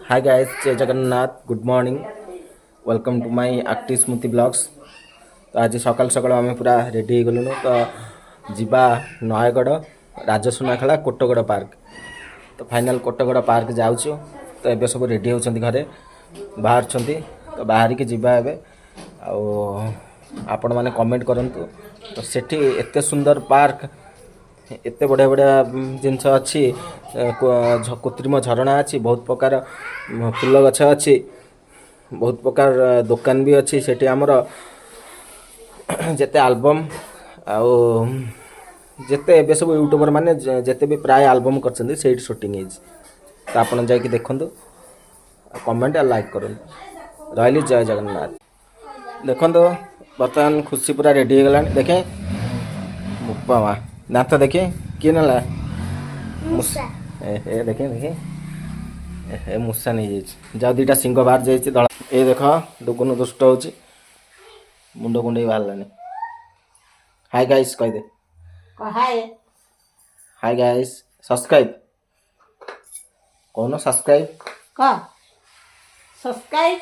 हाय guys, जय Jagannath, good morning, welcome to my active Smriti blogs. तो आज सकाल सकाल आम पूरा रेडी हो गलुनु। तो जीवा नयगढ़ राजसुनाखेला कोटगड़ पार्क। तो फाइनल कोटगड़ पार्क जाऊँ। तो ये सब रेडी होती घरे बाहर तो बाहर की जीवा एबे आपण मैंने कमेंट करंतु। तो सेठी एते सुंदर पार्क, एते बढ़िया बढ़िया जिनस अच्छी, कृत्रिम झरणा अच्छी, बहुत प्रकार फूल गछ अच्छी, बहुत प्रकार दुकान भी अच्छी। सेठी आमर जेते एल्बम आउ जेते एबे सब यूट्यूबर माने जेते भी प्राय एल्बम करछन्ती सेठी शूटिंग हेज। तो आपण जाके देखंतु, कमेंट और लाइक करंतु। रहली जय जगन्नाथ। देखंतु बर्तमान खुशी पूरा रेडी हो गलानी। देखे बाबा दांत देखे किए ना मूसा देखे देखे मूसा नहीं जाओ दीटा सिंह बाहर जाइए धड़ा। ये देख डुगुन दुष्ट हो मुंड कुंडे बाहर। हाय गाइस कह दे। हाय गाइस सब्सक्राइब कौन सब्सक्राइब सब्सक्राइब